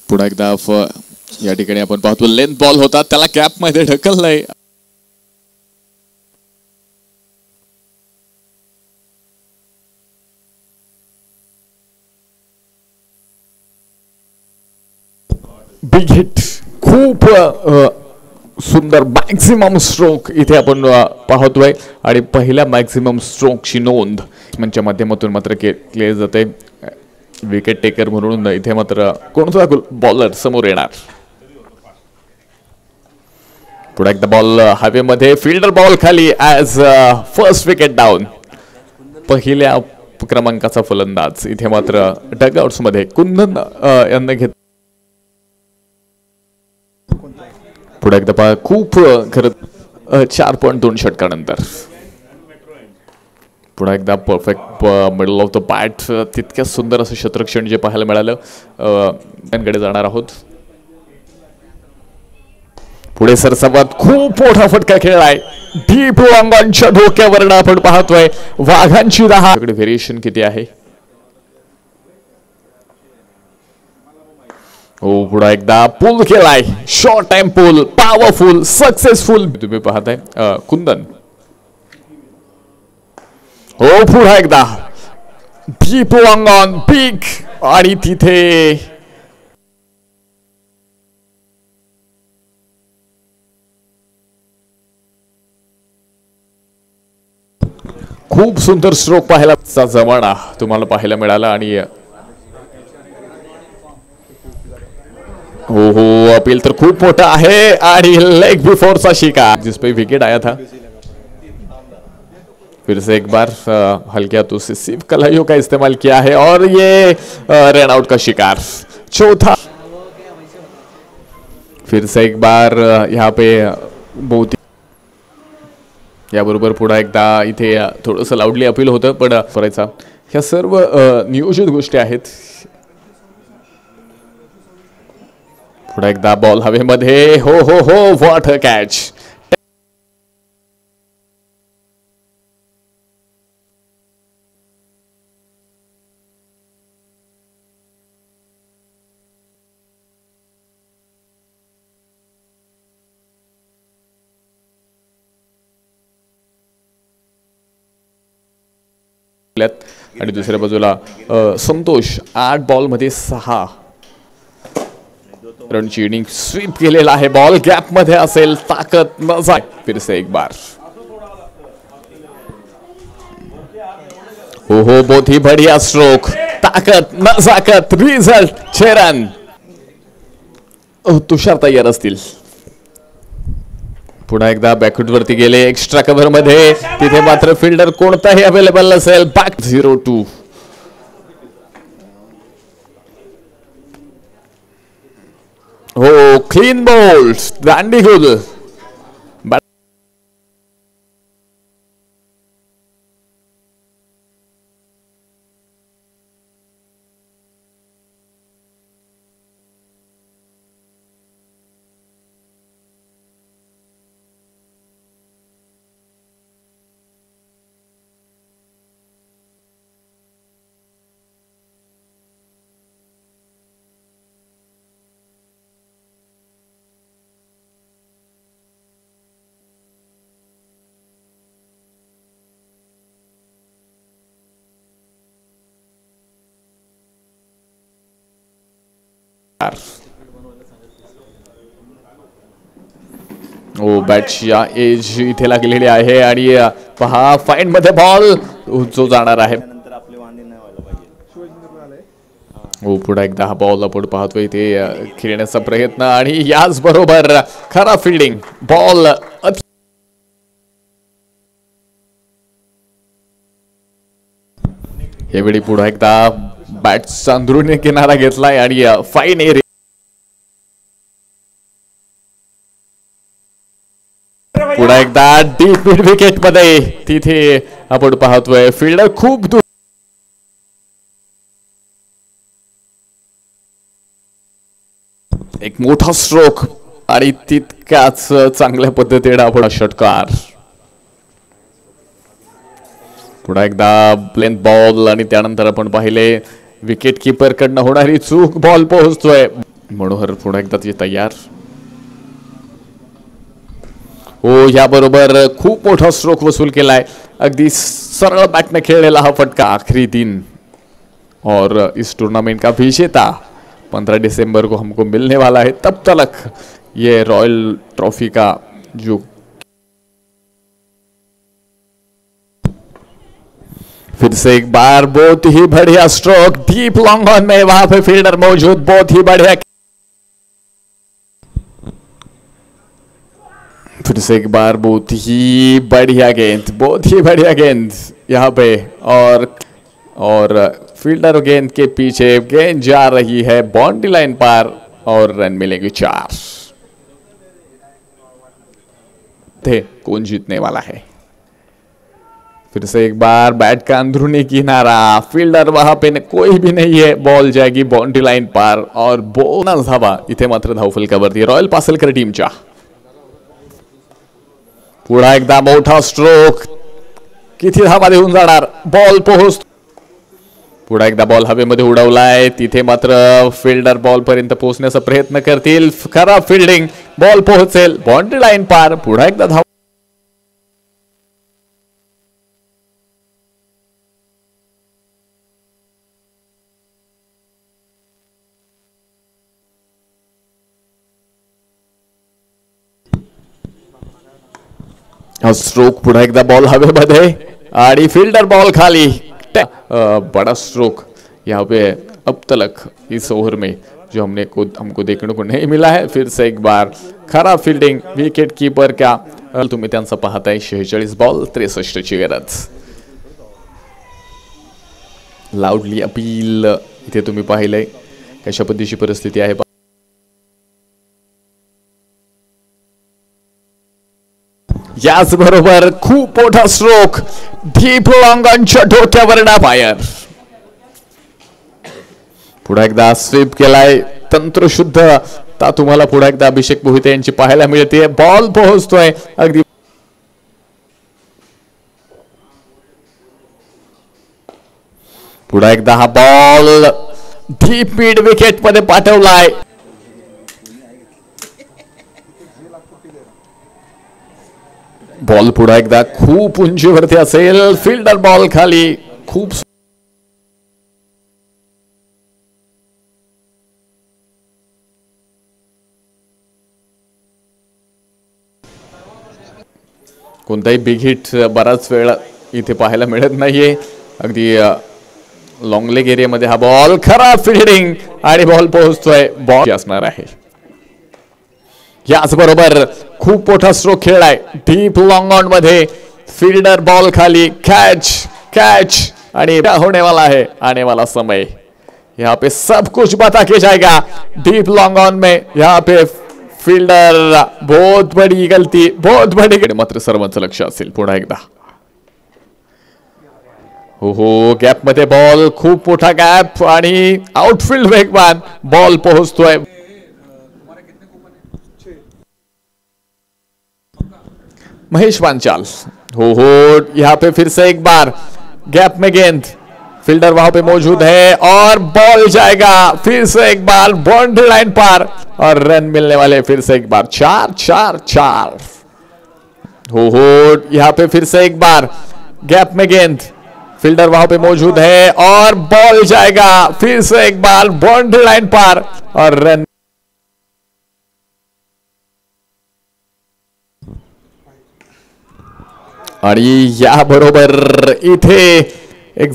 पुन्हा एकदा या ठिकाणी आपण पाहतो लेंथ बॉल होता, त्याला कॅप मध्ये ढकललंय. बिग हिट, खूप सुंदर मॅक्झिमम स्ट्रोक इथे आपण पाहतोय आणि पहिल्या मॅक्झिमम स्ट्रोकची नोंद मंच्या माध्यमातून मात्र केली जाते. विकेट टेकर म्हणून इथे मात्र कोणता बॉलर समोर येणार. पुढे एकदा बॉल हवेमध्ये, फिल्डर बॉल खाली ॲज फर्स्ट विकेट डाऊन. पहिल्या क्रमांकाचा फलंदाज इथे मात्र डगआउट्स मध्ये कुंदन यांना घेत. पुढे एकदा खूप खरं 4.2 षटकानंतर पुन्हा एकदा perfect middle of the bat, तितक्या सुंदर असं क्षेत्ररक्षण जे पाहायला मिळालं. त्यांकडे जाणार आहोत. पुढे सरसवात खूप मोठा फटका खेळलाय, डीप अंगांच्या धोक्यावरनं आपण पाहतोय. वाघांची 10 व्हेरिएशन किती आहे. हो, पुढे एकदा पुल केलाय, शॉर्ट टाइम पुल, पॉवरफुल, सक्सेसफुल. तुम्ही पाहताय कुंदन. हो, पुन्हा एकदा डीप ऑन पीक आणि तिथे खूप सुंदर स्ट्रोक पाहायला जमाना तुम्हाला पाहायला मिळाला. आणि हो हो, अपील तर खूप मोठा आहे आणि लेग बिफोरचा शिकार जिस पे विकेट आया था. फिर से एक बार हल्के हाथों से सिर्फ कलाइयों का इस्तेमाल किया है और ये रन आउट का शिकार. चौथा, फिर से एक बार यहाँ पे बहुत याबरोबर पुन्हा एकदा इथे थोडंसं लाऊडली अपील होतं पण करायचा. ह्या सर्व नियोजित गोष्टी आहेत. पुन्हा एकदा बॉल हवेमध्ये. हो हो हो, व्हॉट अ कॅच. आणि दुसऱ्या बाजूला संतोष 8 बॉल मध्ये 6 रनची इनिंग स्वीप केलेला आहे. बॉल गॅप मध्ये असेल, ताकद न जाय. फिर से एक बार. हो हो, बहुत ही बढ़िया स्ट्रोक, ताकद न जाकत, रिझल्ट 6 रन. तुषार तयार असतील. पुन्हा एकदा बॅकफूट वरती गेले, एक्स्ट्रा कव्हर मध्ये. तिथे मात्र फिल्डर कोणताही अवेलेबल नसेल. बॅक 0-2. हो, क्लीन बॉल्स, दांडी गोल. ओ, बॅटच्या एज इथे लागलेली आहे आणि पहा फाईन मध्ये बॉल जो जाणार आहे. हो, पुढे एकदा हा बॉल आपण पाहतोय ते खेळण्याचा प्रयत्न आणि याच बरोबर खरा फिल्डिंग. बॉल यावेळी पुढे एकदा बॅट चांदूरने किनारा घेतलाय आणि फाईन एरिया. पुन्हा एकदा डीप मिड विकेट मध्ये तिथे आपण पाहतोय फिल्डर खूप दूर. एक मोठा स्ट्रोक आणि तितक्याच चांगल्या पद्धतीने आपण षटकार. पुन्हा एकदा प्लेन बॉल आणि त्यानंतर आपण पाहिले विकेट कीपर कडनं होणारी चूक, बॉल पोहोचतोय. मनोहर पुन्हा एकदा तयार. हो, याबरोबर खूप मोठा स्ट्रोक वसूल केलाय. अगदी सरळ बॅटने खेळलेला हा फटका. आखिरी दिन और इस टूर्नामेंट का विजेता 15 दिसंबर को हमको मिलने वाला है. तब तक ये रॉयल ट्रॉफी का जो फिर से एक बार बहुत ही बढ़िया स्ट्रोक, डीप लॉन्ग ऑन में वहां पे फील्डर मौजूद, बहुत ही बढ़िया. फिर से एक बार बहुत ही बढ़िया गेंद, बहुत ही बढ़िया गेंद यहाँ पे. और फील्डर गेंद के पीछे, गेंद जा रही है बाउंड्री लाइन पार और रन मिलेंगे 4. थे कौन जीतने वाला है. फिर से एक बार बैट का अंदरूनी किनारा, फील्डर वहां पे कोई भी नहीं है, बॉल जाएगी बाउंड्री लाइन पार और बोनस धावा. इथे मात्र धावफलकावरती रॉयल पासलकर टीमच्या. पुन्हा एकदा मोठा स्ट्रोक, किती धावा देऊन जाणार, बॉल पोहोच. पुन्हा एकदा बॉल हवेमध्ये उडवलाय, तिथे मात्र फील्डर बॉल पर्यंत पोहोचण्याचा प्रयत्न करतील. खराब फिल्डिंग, बॉल पोहोचेल बाउंड्री लाइन पार. पुन्हा एकदा धाव. स्ट्रोक, पुन्हा एकदा बॉल हवेमध्ये आणि फील्डर बॉल खाली. बड़ा स्ट्रोक यहाँ पे अब तक इस ओवर में जो हमको देखने को नहीं मिला है. फिर से एक बार खराब फील्डिंग, विकेट कीपर का. तुम्ही त्यांचा पाहताय 46 बॉल 63 ची गरज. लाऊडली अपील इथे तुम्ही पाहिलंय कशा पद्धतीची परिस्थिती आहे. याच बरोबर खूप मोठा स्ट्रोक, डीप लॉन्ग ऑनच्या डोक्यावर फायर. पुन्हा एकदा स्वीप केलाय, तंत्रशुद्ध ता तुम्हाला पुन्हा एकदा अभिषेक मोहिते यांची पाहायला मिळते. बॉल पोहोचतोय अगदी. पुन्हा एकदा हा बॉल डीप मिड विकेट मध्ये पाठवलाय. बॉल पुन्हा एकदा खूप उंचीवरती असेल, फील्डर बॉल खाली. खूप कोणताही बिग हिट बराच वेळ इथे पाहायला मिळत नाहीये. अगदी लॉंग लेग एरियामध्ये हा बॉल, खराब फील्डिंग आणि बॉल पोहोचतोय. बॉल असणार आहे. याच बरोबर खूप मोठा स्ट्रोक खेळलाय, डीप लॉन्ग ऑन मध्ये फील्डर बॉल खाली. कैच कैच आणि होने वाला है आने वाला समय. यहाँ पे सब कुछ बता के जाएगा. डीप लॉन्ग ऑन में यहाँ पे फील्डर, बहुत बड़ी गलती, बहुत बड़ी. मात्र सर्वांचं लक्ष असेल पुन्हा एकदा. हो, गॅप मध्ये बॉल, खूप मोठा गॅप आणि आउटफील्ड वेगवान, बॉल पोहोचतोय. महेश पांचाल. हो, यहाँ पे फिर से एक बार गैप में गेंद, फील्डर वहां पे मौजूद है और बॉल जाएगा फिर से एक बार बाउंड्री लाइन पार और रन मिलने वाले. फिर से एक बार 4-4-4. हो, यहाँ पे फिर से एक बार गैप में गेंद, फील्डर वहां पे मौजूद है और बॉल जाएगा फिर से एक बार बाउंड्री लाइन पार और रन. आणि या बरोबर इथे एक